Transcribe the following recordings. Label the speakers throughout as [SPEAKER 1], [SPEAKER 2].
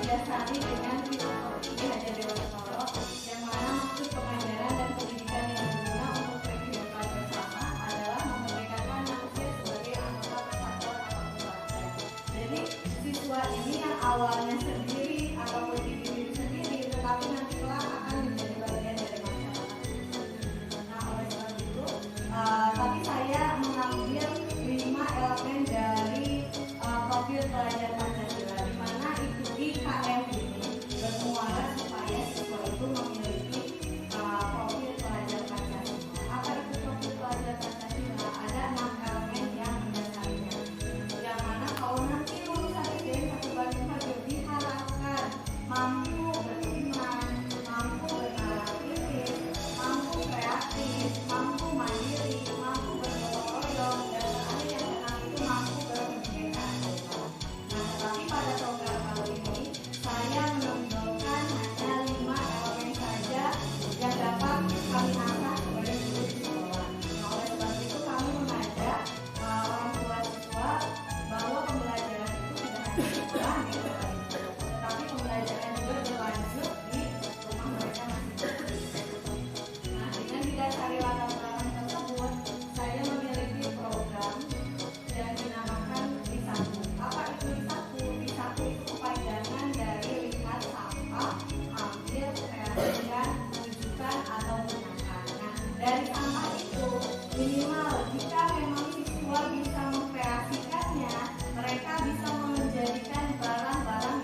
[SPEAKER 1] didasari dengan filosofi Ki Hajar Dewantara, yang mana maksud pengajaran dan pendidikan yang berguna untuk kehidupan bersama adalah memerdekakan manusia sebagai anggota kesatuan atau keluarga. Jadi siswa ini yang awalnya sendiri ataupun individu sendiri, tetapi nanti kelak akan menjadi bagian dari masyarakat. Nah, oleh sebab itu, tadi saya mengambil 5 elemen dari profil pelajar Pancasila, di mana itu IKM ini bermuara supaya siswa itu memiliki profil pelajar Pancasila. Apa itu profil pelajar Pancasila? Ada 6 elemen yang mendasarinya, yang mana kalau nanti lulusan SDN 1 Bandung Harjo diharapkan mampu beriman, mampu bernalar kritis, mampu kreatif, mampu mandiri, mampu bergotong royong, dan terakhir yang keenam itu mampu berpendidikan. Nah, tetapi pada program kali ini saya menonjolkan hanya 5 elemen saja yang dapat kami asah sebagai guru di sekolah. Nah, oleh sebab itu kami mengajak orang tua siswa bahwa pembelajaran itu tidak hanya di sekolah gitu, tetapi pembelajaran juga berlanjut di rumah mereka masing-masing. Nah, dengan didasari latar belakang tersebut, saya memiliki program yang dinamakan Lisaku. Apa itu Lisaku? Lisaku itu kepanjangan dari lihat sampah, ambil, kreasikan, wujudkan, atau gunakan. Nah, dari sampah itu minimal jika memang siswa bisa mengkreasikannya, mereka bisa menjadikan barang-barang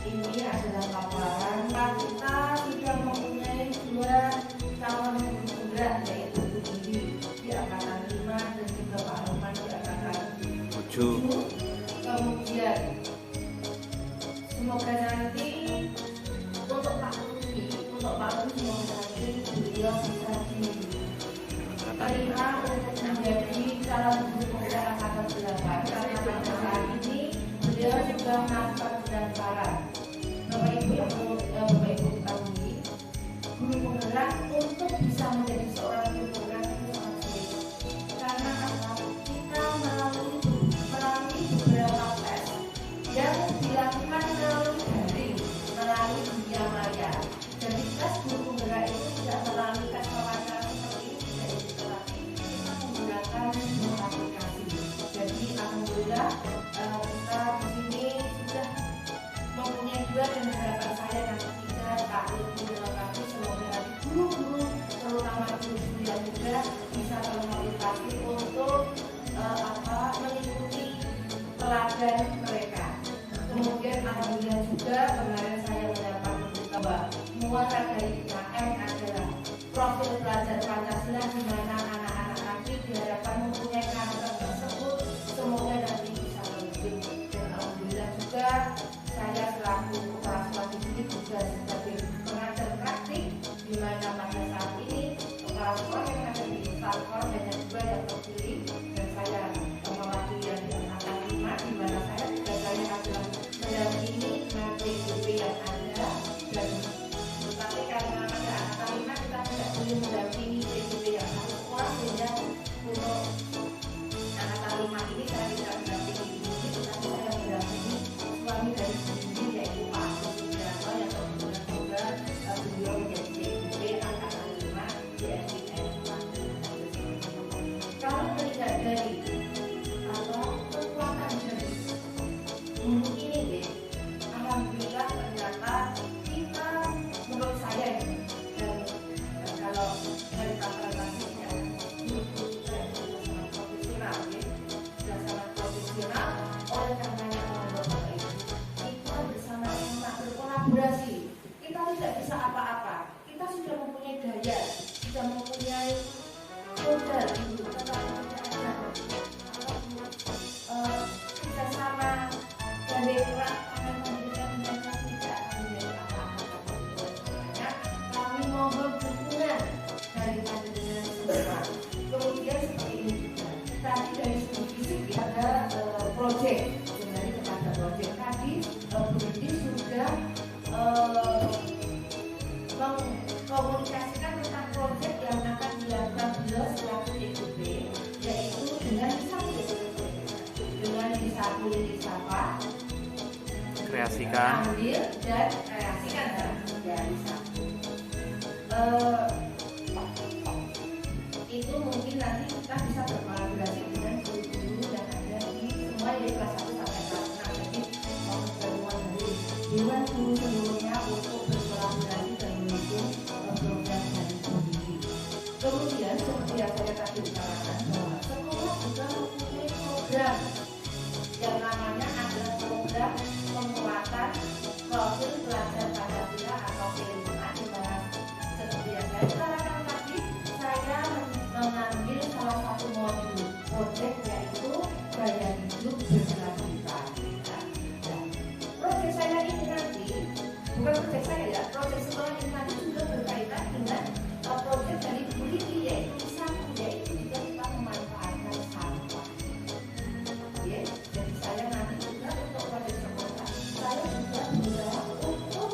[SPEAKER 2] Ini adalah paparan. Kita sudah mempunyai dua calon guru penggerak, yaitu Bu Indi di angkatan 5 dan juga Pak Roman di angkatan 7. Kemudian semoga nanti untuk Pak Lutfi semoga nanti beliau bisa diterima untuk menjadi calon guru penggerak angkatan 8, karena pada saat ini beliau juga melakukan pendaftaran. Bapak Ibu yang perlu Bapak Ibu ketahui, guru penggerak untuk bisa menjadi seorang guru penggerak itu sangat sulit. Karena apa? Kita melalui beberapa tes yang dilakukan melalui daring, melalui dunia maya. Jadi tes guru penggerak itu tidak melalui tes wawancara seperti ini, tetapi kita menggunakan aplikasi. Jadi alhamdulillah kita di sini sudah mempunyai dua, dan harapan saya yang ketiga Pak Lutfi dilengkapi, semoga guru-guru terutama guru-guru yang juga bisa termotivasi untuk mengikuti teladan mereka. Kemudian alhamdulillah juga kemarin saya mendapat bahwa muara dari IKM adalah profil pelajar Pancasila, di mana anak-anak nanti diharapkan mempunyai karakter tersebut, semoga nanti bisa terwujud. Dan alhamdulillah juga saya selaku kepala sekolah di sini juga sebagai pengajar praktik, di mana pada saat ini kepala sekolah yang ada di Salkor banyak juga yang terpilih, dan saya mewakili yang di angkatan 5, di mana saya adalah mendampingi PDB yang ada, dan tetapi karena pada angkatan 5 kita tidak boleh mendampingi PDB yang satu sekolah, sehingga untuk angkatan 5 ini saya tidak mendampingi ini, tetapi saya mendampingi suami dari sendiri, yaitu Pak Sugiarto, yang kebetulan juga beliau menjadi PDB angkatan 5 di SDN. Kalau melihat dari kekuatan dari guru ini, alhamdulillah ternyata kita, menurut saya ini, dan kalau dari tadi guru sangat profesional, sudah sangat profesional. Oleh karenanya teman-teman itu, kita bersama-sama berkolaborasi. Kita tidak bisa apa-apa. Kita sudah mempunyai daya, sudah mempunyai modal, tetapi tidak ada kerjasama dari orang akan memberikan mereka tidak menjadi apa-apa. Kami mohon dukungan dari panjenengan semua. Kemudian seperti ini juga, tadi dari segi fisik ada proyek, kembali kepada proyek tadi, Bu Indi sudah mengkomunikasikan tentang proyek yang akan dilakukan beliau selaku DPP, yaitu dengan Lili Sapa,
[SPEAKER 3] kreasikan,
[SPEAKER 2] ambil dan kreasikan, ya bisa. Itu mungkin nanti kita bisa berkolaborasi dengan guru-guru yang ada di semua dari kelas 1 sampai kelas 6. Jadi mohon bantuan dari dewan guru seluruhnya untuk berkolaborasi dan mendukung program dari sendiri. Kemudian seperti yang saya tadi utarakan, bahwa sekolah juga mempunyai program yang namanya adalah program penguatan profil pelajar Pancasila atau P5, di mana seperti yang saya utarakan tadi, saya mengambil salah satu modul proyek, yaitu gaya hidup berkelanjutan. Dan proyek saya ini nanti, bukan proyek saya ya, proyek sekolah ini nanti juga berkaitan dengan proyek dari Bu Lili, yaitu sampah, yaitu juga kita memanfaatkan sampah. Jadi saya nanti juga untuk proyek sekolah, saya juga berusaha untuk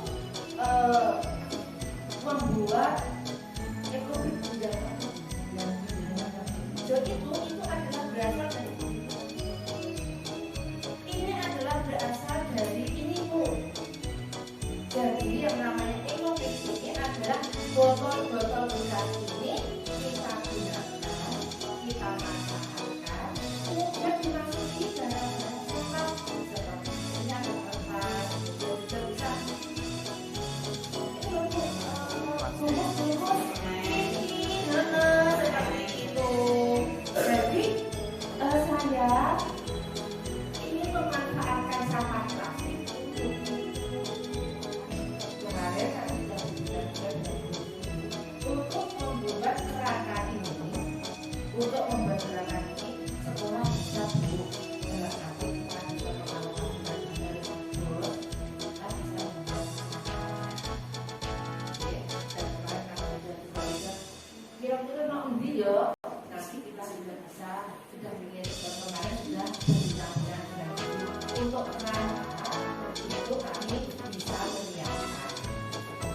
[SPEAKER 2] membuat ekonomi budaya yang jadi itu adalah berasal dari ini adalah berasal dari inimu. Jadi yang namanya Inopix ini adalah botol-botol bekas ini kita gunakan, kita manfaatkan, kemudian dimasuki dalam kotak seperti minyak kertas, juga bisa bungkus-bungkus ini, seperti itu. Jadi saya ini memanfaatkan sampah plastik untuk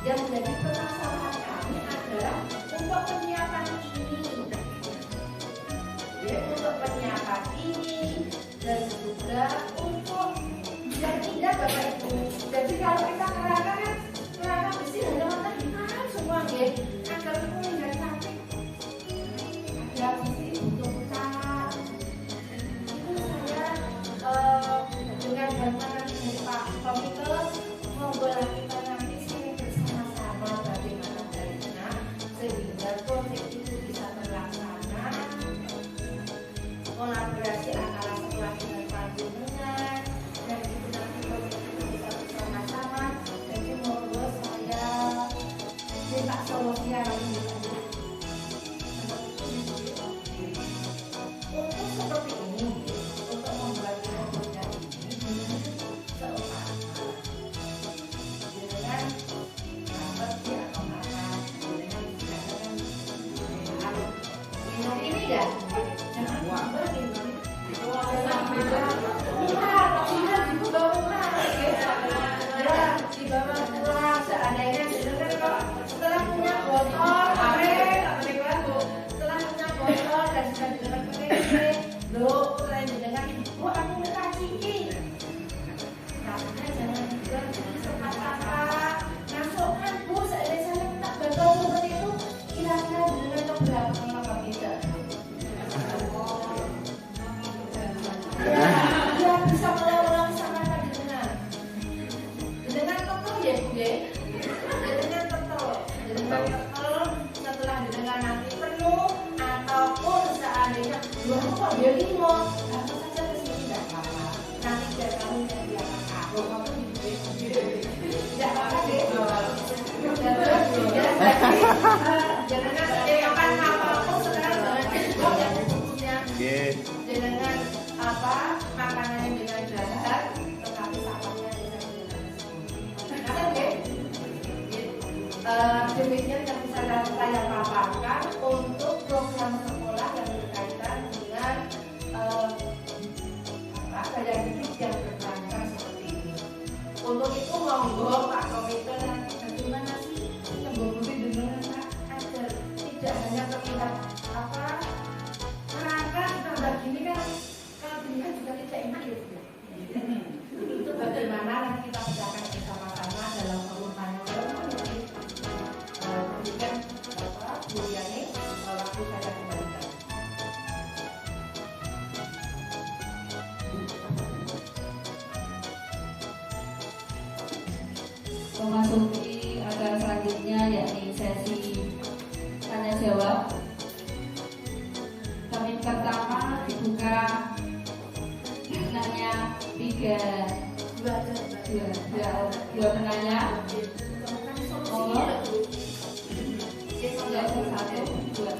[SPEAKER 2] Yang menjadi permasalahan kami adalah untuk penyiapan ini. Ya, untuk penyiapan ini dan juga untuk yang tidak Bapak Ibu. Jadi kalau kita kerana besi hanya warna hitam semua ya. Agar itu menjadi cantik. Ada besi untuk cat. Itu saya dengan bantuan dari Pak Komite membuat kita nanti sini bersama-sama bagaimana caranya sehingga proyek itu bisa terlaksana. Kolaborasi antara sekolah dengan panjenengan dan itu nanti proyek itu bisa bersama-sama. Jadi monggo saya minta solusinya lagi untuk seperti ini, untuk membuat proyek ini seumpama dengan seperti atau makan dengan minum ini ya. Jangan lupa minum. Seandainya setelah punya botol, setelah punya botol dan sudah didengar kering, lo selain didengar, bu aku minta ciki. Tapi jangan dibilang apa-apa. Masukkan bu, seandainya saya minta botol seperti itu, kira-kira didengar keberapa lama bisa? Ya bisa ulang-ulang sama tadi dengan betul ya bu ya. Dengan betul setelah didengar nanti penuh ataupun seandainya dua kok dia limo langsung saja ke sini tidak apa-apa. Nanti biar kamu yang biarkan aku kamu tidak apa-apa deh. Jangan akan apapun sekarang jangan yang khususnya dengan apa makanannya dengan dasar tetapi sampahnya dengan demikian yang bisa saya paparkan untuk program sekolah yang berkaitan dengan gaya hidup yang berterancam seperti ini. Untuk itu monggo Pak Komite bagaimana sih membangun dengan agar tidak hanya terlihat kerangka ditambah gini kan kalau dilihat juga tidak enak ya. Itu bagaimana nanti kita bicarakan bersama-sama dalam urutan berikan Bu Yani waktu saya kembalikan.
[SPEAKER 3] Memasuki acara selanjutnya yakni sesi tanya jawab. Kami pertama dibuka nanya dua penanya. Monggo. Satu, dua.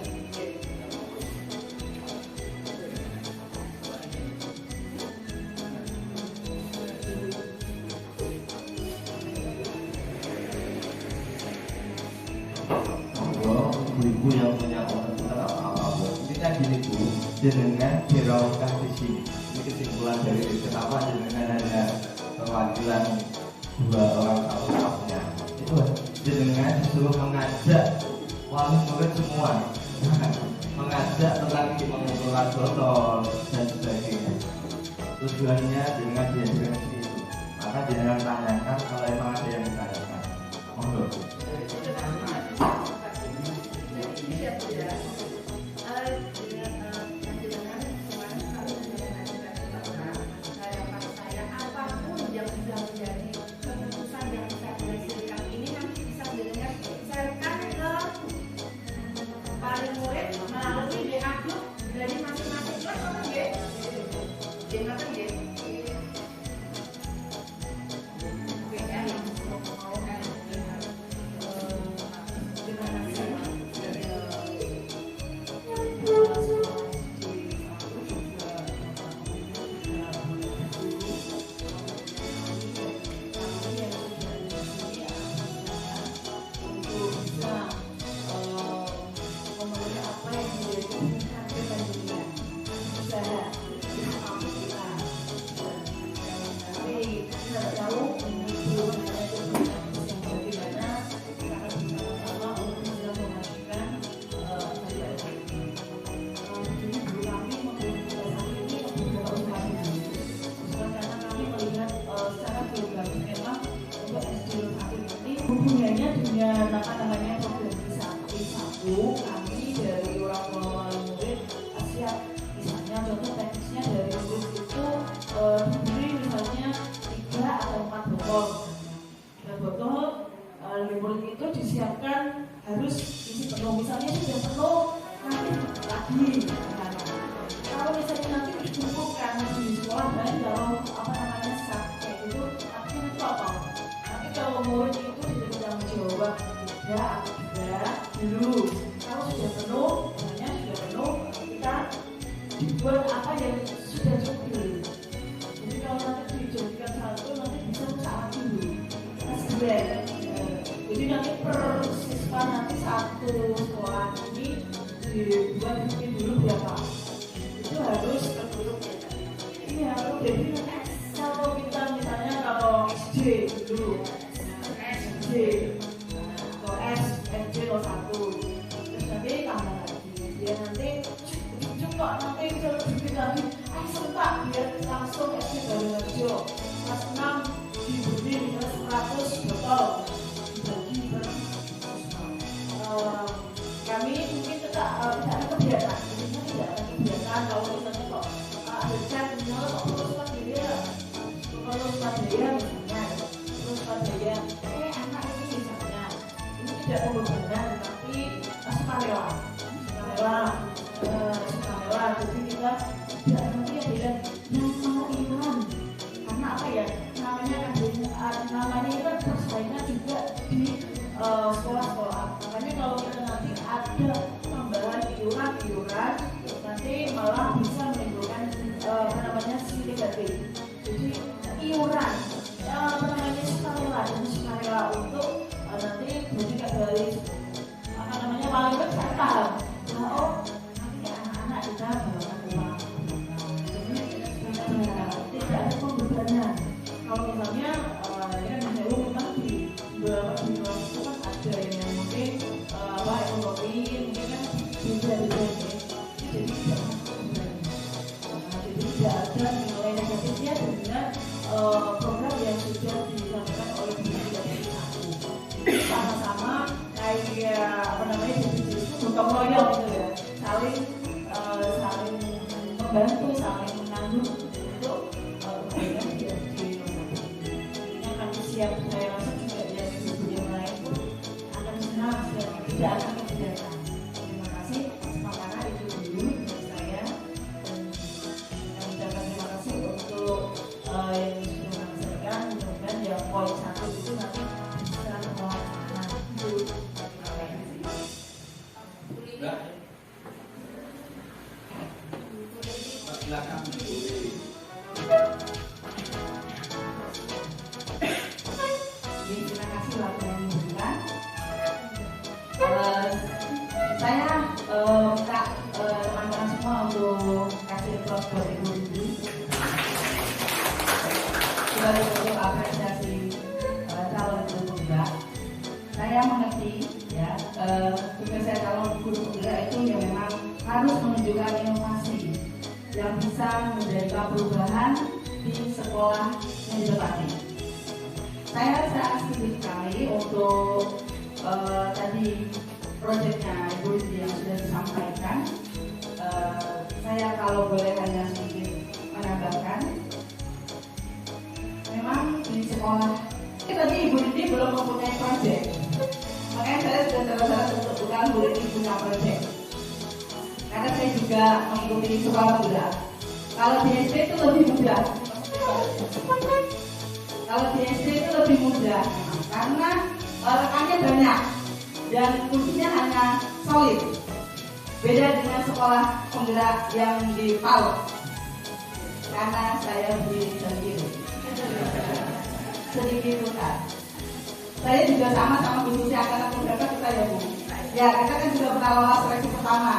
[SPEAKER 4] Ibu yang punya otoritas apa-apa. Ini kan gini Bu, jenengan diraukan di sini. Ini kesimpulan dari kenapa jenengan hanya perwakilan dua orang staffnya. Itu jenengan disuruh mengajak wali murid semua, mengajak tentang mengumpulkan botol dan sebagainya. Tujuannya jenengan dihadirkan di situ. Maka jenengan tanyakan kalau memang ada yang ditanyakan. Monggo.
[SPEAKER 2] hubungannya dengan apa namanya organisasi kami dari orang tua wali murid siap misalnya contoh teknisnya dari murid itu diberi misalnya 3 atau 4 botol dan botol dari murid itu disiapkan harus isi penuh misalnya sudah penuh nanti lagi kalau misalnya nanti dikumpulkan di sekolah dan kalau apa namanya kayak gitu artinya itu apa? Tapi kalau murid itu tidak bertanggung jawab tidak atau tidak dulu kalau sudah penuh misalnya sudah penuh kita dibuat apa yang sudah cukup. Jadi kalau nanti dijadikan satu nanti bisa usaha dulu jadi nanti per siswa nanti satu sekolah ini dibuat mungkin dulu berapa itu harus tertutup ya. Ini harus jadi kalau kita misalnya kalau SD dulu SD atau SD atau 1 terus nanti tambah lagi dia nanti coba nanti kalau bikin lagi serentak biar langsung SD baru aja kelas 6 diberi 100 botol dibagi per kami mungkin tidak ada kebiasaan intinya tidak ada kebiasaan kalau misalnya kok ada chat misalnya kok terus Padaya misalnya terus Padaya anak ini misalnya ini tidak berhubungan tapi sukarela jadi kita tidak nanti ada yang mau iman karena apa ya namanya itu kan persaingan juga di sekolah-sekolah makanya kalau kita nanti ada tambahan iuran nanti malah bisa menimbulkan apa namanya negatif jadi iuran apa namanya sukarela untuk nanti bertingkat dari apa namanya paling besar paham nanti anak-anak kita bawakan uang jadi tidak ada pembebanan kalau misalnya ya misalnya memang di beberapa kelas itu kan ada yang mungkin ekonomi mungkin kan beda-beda jadi tidak ada nilai negatifnya dengan program yang sudah dilakukan oleh Budi sama-sama kayak apa namanya itu gotong royong gitu ya saling membantu saling menanggung untuk kebaikan di siap saya rasa juga yang ibu yang lain pun akan senang dan tidak akan kebijakan. Terima kasih sementara itu dulu dari saya dan ucapkan terima kasih untuk yang sudah menyampaikan mudah-mudahan yang poin 1 itu nanti bisa melaksanakan itu.
[SPEAKER 4] Silakan.
[SPEAKER 2] Terima kasih waktu yang diberikan. Saya minta teman-teman semua untuk kasih applause buat Ibu Didi sebagai bentuk apresiasi calon guru penggerak. Saya mengerti ya tugas saya calon guru penggerak itu ya memang harus menunjukkan inovasi yang bisa menjadikan perubahan di sekolah yang ditempati. Saya sangat setuju sekali untuk tadi proyeknya Ibu Didi yang sudah disampaikan. Saya kalau boleh hanya sedikit menambahkan, memang di sekolah tadi Ibu Didi belum mempunyai proyek, makanya saya sudah terus untuk bukan Bu Didi punya proyek. Karena saya juga mengikuti sekolah penggerak. Kalau di SD itu lebih mudah. Kalau di SD itu lebih mudah karena rekannya banyak dan kursinya hanya solid. Beda dengan sekolah penggerak yang di PAUD. Karena saya berdiri sendiri. Sedikit tukar. Saya juga sama berusia angkatan berapa kita ya Bu? Ya kita kan juga pernah lolos seleksi pertama.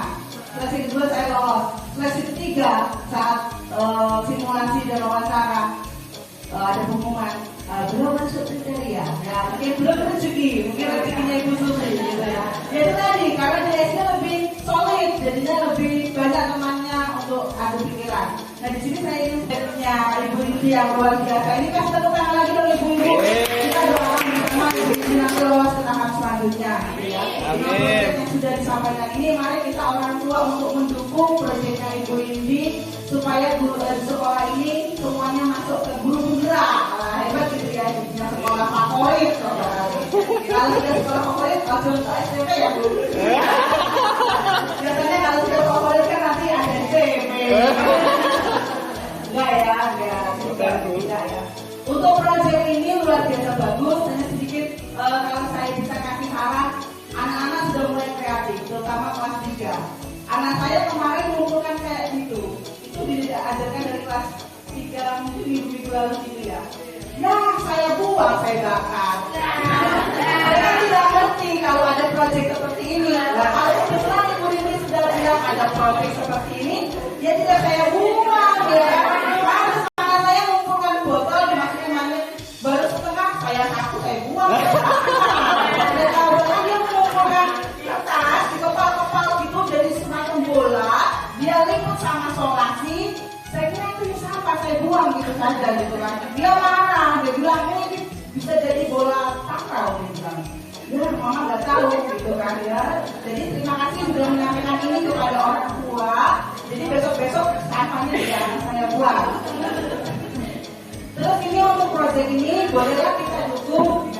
[SPEAKER 2] Seleksi kedua saya lolos. Seleksi ketiga saat simulasi dan wawancara ada pengumuman belum masuk kriteria, ya mungkin belum rezeki, mungkin rezekinya Ibu Susi gitu ya. Ya itu tadi karena di SD lebih solid, jadinya lebih banyak temannya untuk adu pikiran. Nah di sini saya ingin punya Ibu Didi yang luar biasa. Ini kasih tepuk tangan lagi dong Ibu-ibu. Kita doakan bersama Ibu Didi yang selanjutnya gitu ya.
[SPEAKER 5] Amin.
[SPEAKER 2] Dengan proyek yang sudah disampaikan ini, mari kita orang tua untuk mendukung proyeknya Ibu Indi supaya guru sekolah ini semuanya masuk ke guru penggerak. Nah, hebat gitu ya, jadinya sekolah favorit. Kalau sudah sekolah favorit, langsung ke SMP ya Bu. Biasanya kalau sudah favorit kan nanti ada SMP. Enggak ya, tidak ya. Untuk proyek ini luar biasa bagus. Hanya sedikit kalau saya bisa kasih saran, anak-anak sudah mulai kreatif, terutama kelas 3. Anak saya kemarin mengumpulkan kayak gitu. Itu diajarkan dari kelas 3 mungkin minggu lalu gitu ya. Ya, saya buang, saya bakar. Saya tidak ngerti kalau ada proyek seperti ini. Nah, kalau kebetulan Ibu Rini sudah bilang ada proyek seperti ini, ya tidak saya buang ya. Harus tangan saya mengumpulkan botol, dimasukin magnet, baru setengah saya sapu, saya buang. Ada tahu dia mengumpulkan kertas di kepal-kepal gitu jadi semacam bola, dia liput sama solasi. Saya kira itu sampah, saya buang gitu saja gitu kan. Dia marah, dia bilang ini bisa jadi bola takraw, dia bilang. Ya, mama nggak tahu gitu kan ya. Jadi terima kasih sudah menyampaikan ini kepada orang tua. Jadi besok-besok sampahnya tidak akan saya buang. Terus ini untuk proyek ini bolehlah kita dukung.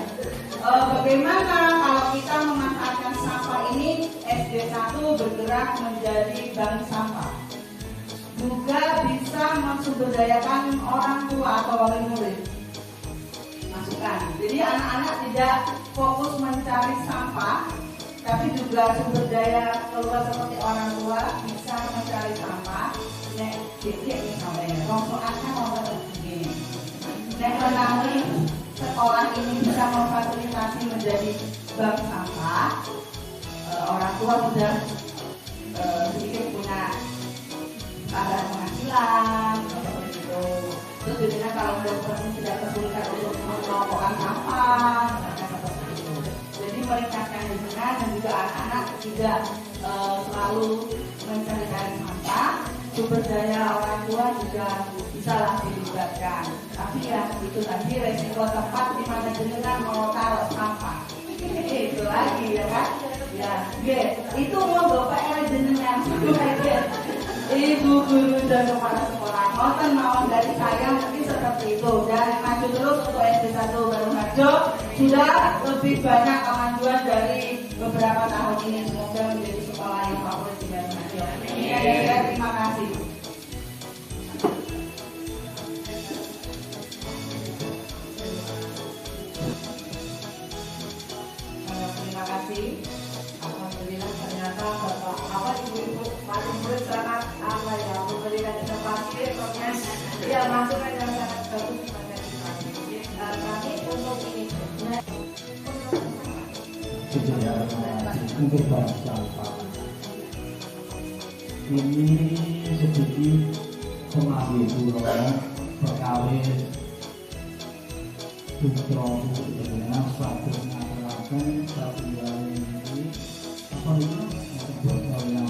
[SPEAKER 2] Bagaimana kalau kita memanfaatkan sampah ini SD 1 bergerak menjadi bank sampah. Juga bisa mensumberdayakan orang tua atau wali murid. Masukan. Jadi anak-anak tidak fokus mencari sampah, tapi juga sumber daya keluar seperti orang tua bisa mencari sampah. Nek titik misalnya, rongsokan kan orang begini. Nek menangi sekolah ini bisa memfasilitasi menjadi bank sampah. Orang tua sudah sedikit punya tambahan penghasilan seperti itu. Terus biasanya kalau dokter tidak kesulitan untuk mengelompokkan sampah, seperti itu. Jadi meningkatkan lingkungan dan juga anak-anak tidak selalu mencari-cari sampah. Sumber daya orang tua juga bisa lah dilibatkan. Tapi ya itu tadi resiko tempat di mana jenengan mau taruh sampah. Itu lagi ya kan? Ya, itu mau bapak jenengan itu aja. Ibu guru dan kepala sekolah ngoten mawon dari saya mungkin seperti itu. Dan maju terus untuk SD 1 Baruharjo sudah lebih banyak kemajuan dari beberapa tahun ini. Semoga menjadi sekolah yang favorit di Baruharjo. Terima kasih. Terima kasih. Alhamdulillah ternyata bapak ibu-ibu paling murid sangat memberikan inovasi proses ya masukan yang sangat bagus pada kami untuk ini.
[SPEAKER 6] Untuk bangsa ini sedikit mengambil pulau perkawin putra dengan satu mengatakan satu ini apa ini botol yang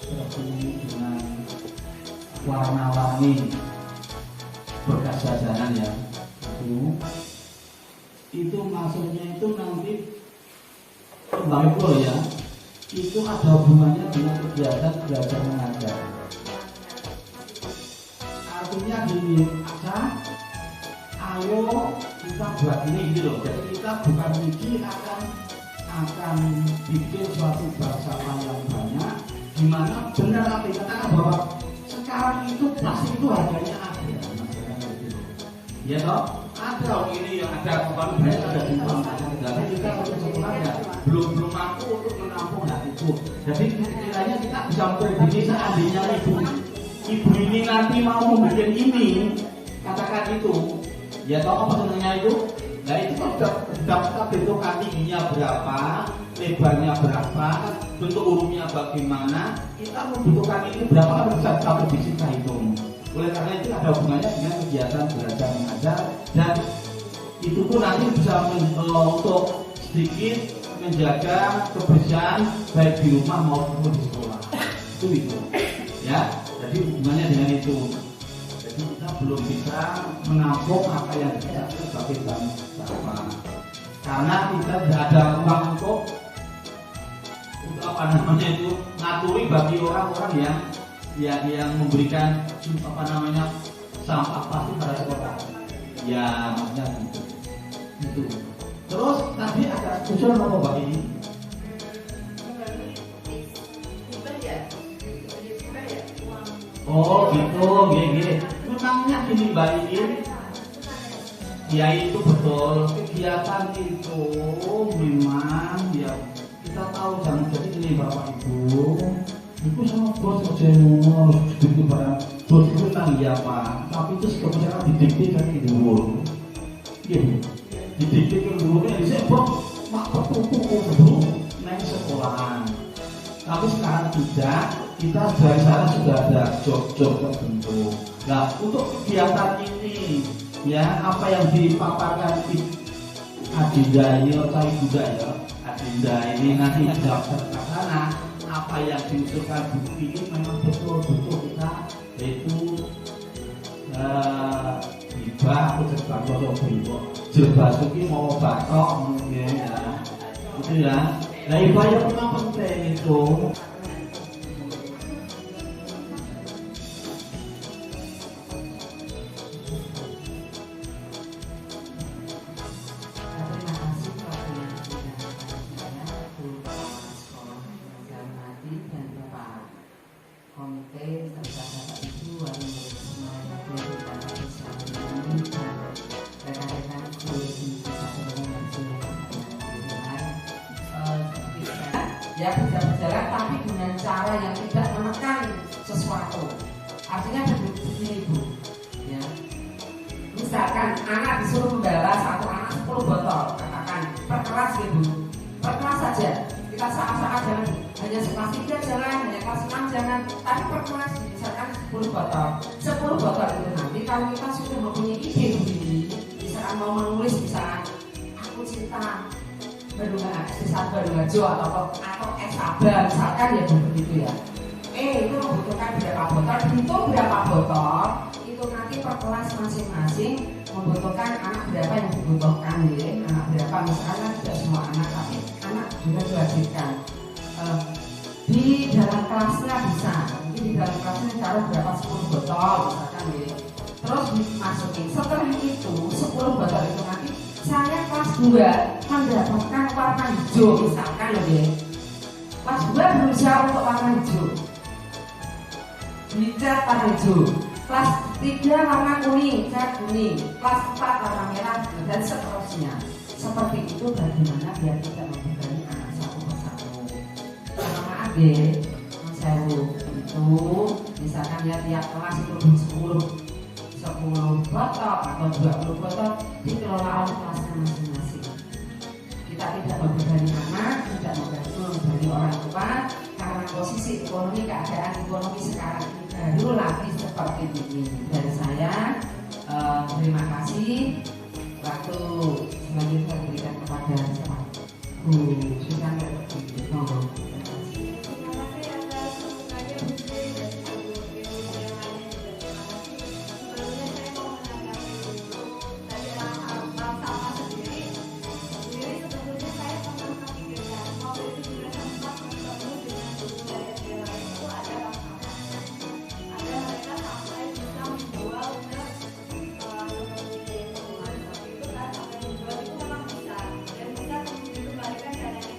[SPEAKER 6] terpilih dengan warna-warni bekas jajanan ya itu maksudnya itu nanti kembali pulau ya itu ada hubungannya dengan kegiatan belajar mengajar. Artinya gini, ayo kita buat ini gitu loh. Jadi kita bukan mikir akan bikin suatu bahasa yang banyak, di mana benar apa dikatakan bahwa sekarang itu pasti itu harganya ada, ya toh ada ini yang ada bukan banyak ada di dalam tapi kita untuk sekolah ya belum mampu untuk menampung hal itu. Jadi kiranya kita bisa memprediksi seandainya ibu ini nanti mau membuat ini katakan itu ya toh apa sebenarnya itu. Nah itu kan sudah kita bentukkan tingginya berapa, lebarnya berapa, bentuk urumnya bagaimana, kita membutuhkan ini berapa kan bisa kita prediksi kita hitung. Oleh karena itu ada hubungannya dengan kegiatan belajar mengajar dan itu pun nanti bisa untuk sedikit menjaga kebersihan baik di rumah maupun di sekolah. Itu ya. Jadi hubungannya dengan itu. Jadi kita belum bisa menampung apa yang kita sebagai bangsa. karena kita tidak ada uang untuk apa namanya itu ngaturi bagi orang-orang yang memberikan apa namanya sampah plastik pada sekolah. Ya maksudnya gitu. Terus tadi ada usul apa Mbak ini? Oh gitu, gini. Memangnya gini Mbak ini, ya itu betul. Kegiatan itu memang ya kita tahu jangan jadi ini Bapak Ibu. Itu sama bos kerja harus sedikit barang. Bos itu tentang iya Pak, tapi itu kebijakan didikte kan dulu. Iya, didikte kan dulu ya bisa bos mak bertuku dulu naik sekolahan. Tapi sekarang tidak. Kita dari sana sudah ada job-job tertentu. Nah, untuk kegiatan ini, ya apa yang dipaparkan Adinda ini, atau Ibu ya, Adinda ini nanti daftar ke sana. Apa yang diusulkan bukti ini memang betul-betul kita yaitu hibah atau jerbasuki atau beribu. Jerbasuki mau batok mungkin ya, itu ya. Nah, hibah yang memang penting itu.
[SPEAKER 3] Komite serta Bapak Ibu wali murid semua yang berada di ini dan rekan-rekan guru di satu dengan ya bisa berjalan tapi dengan cara yang tidak menekan sesuatu. Artinya begini Bu, ya. Misalkan anak disuruh membawa satu anak 10 botol, katakan per kelas gitu, per kelas saja. Kita saat-saat jangan hanya sekelas 3 jangan, hanya kelas 6 jangan, tapi per kelas misalkan 10 botol. 10 botol itu nanti kalau kita sudah mempunyai ide begini, misalkan mau menulis misalkan aku cinta Bendungan S1 Bendungajo atau S-Sabar misalkan ya begitu ya. Itu membutuhkan berapa botol, hitung berapa botol, itu nanti per kelas masing-masing membutuhkan anak berapa yang dibutuhkan ya. Anak berapa misalkan tidak semua anak tapi anak juga diwajibkan di dalam kelasnya bisa mungkin di dalam kelasnya taruh berapa 10 botol misalkan ya. Terus dimasukin setelah itu 10 botol itu nanti saya kelas 2 mendapatkan warna hijau misalkan loh ya. Kelas 2 berusaha untuk warna hijau, dicat warna hijau. Kelas 3 warna kuning, cat kuning. Kelas 4 warna merah dan seterusnya. Seperti itu bagaimana biar tidak membebani anak satu persatu. Maaf deh, Mas Sewu itu misalkan ya tiap kelas itu 10 botol atau 20 botol dikelola oleh kelasnya masing-masing. Kita tidak membebani anak, tidak membebani orang tua karena posisi ekonomi, keadaan ekonomi sekarang ini baru lagi seperti ini. Dari saya terima kasih. Waktu selanjutnya berikan kepada Bu Susan. Monggo.
[SPEAKER 1] Dan bisa kembalikan dananya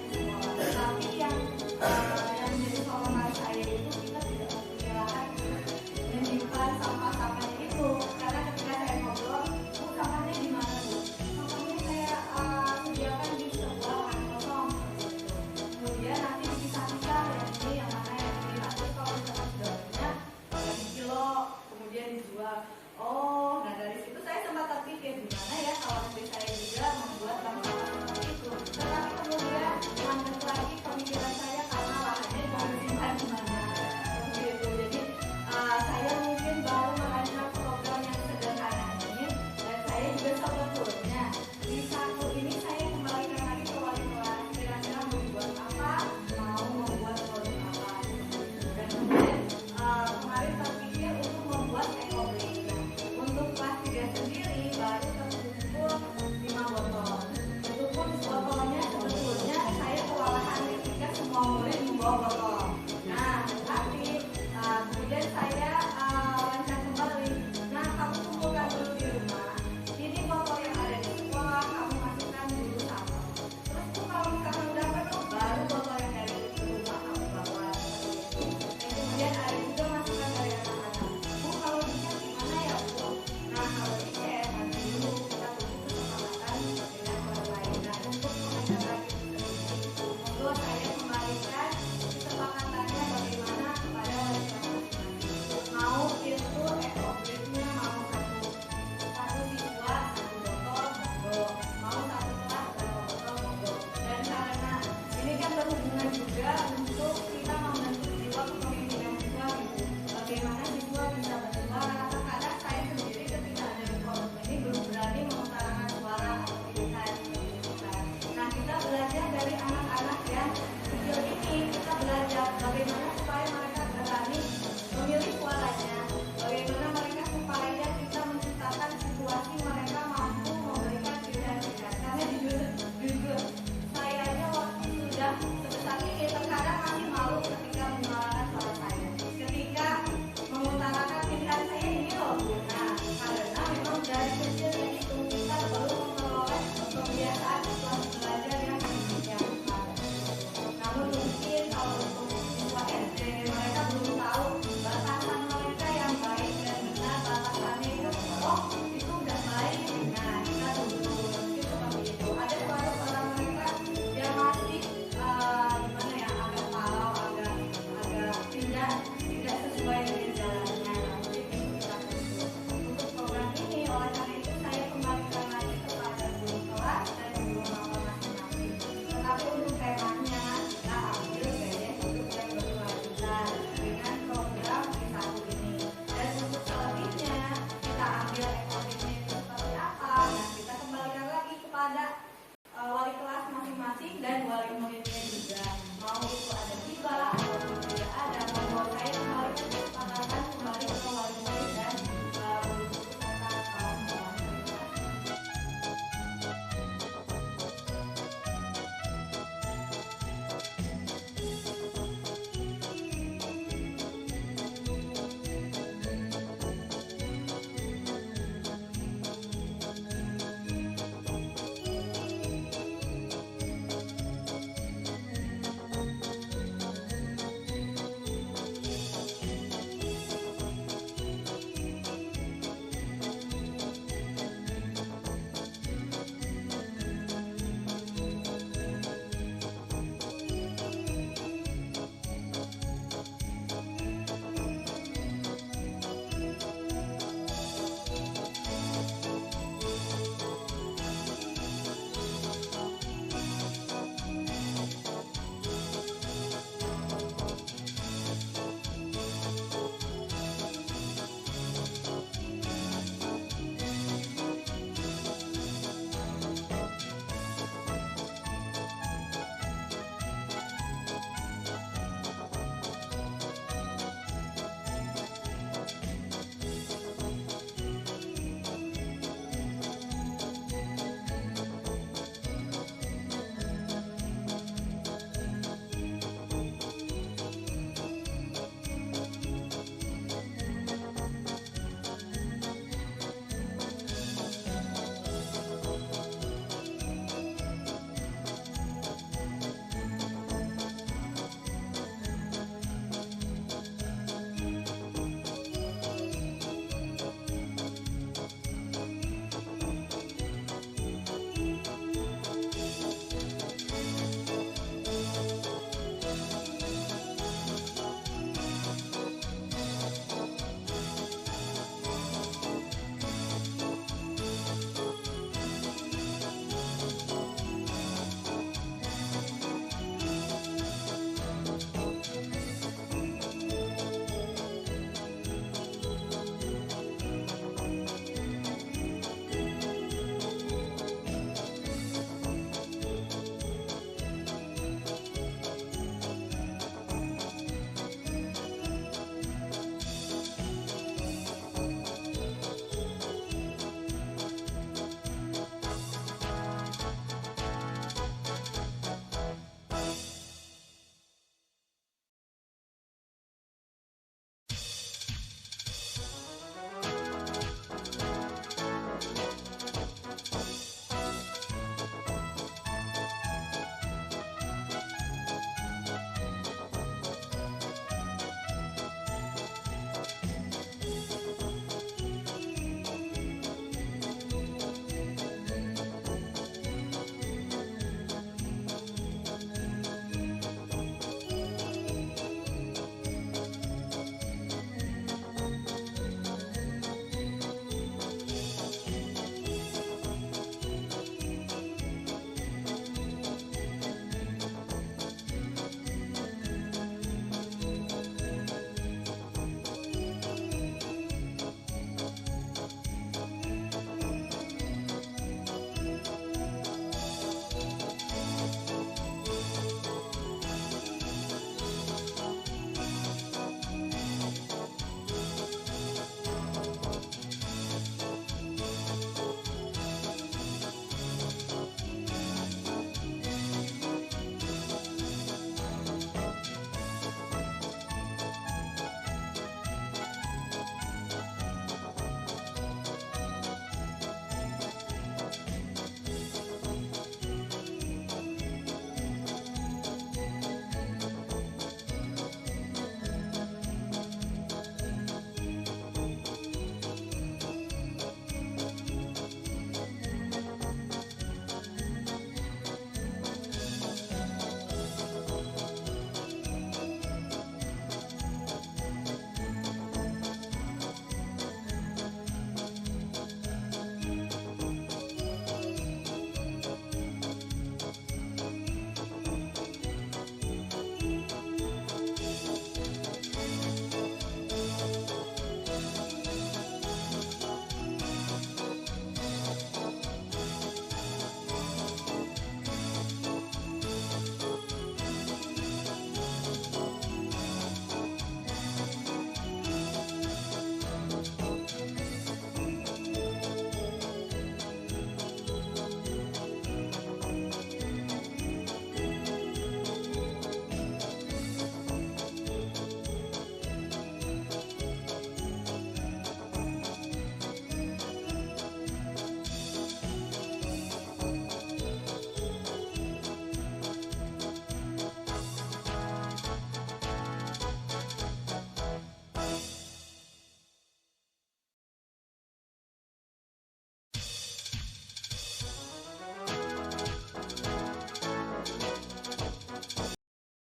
[SPEAKER 2] dari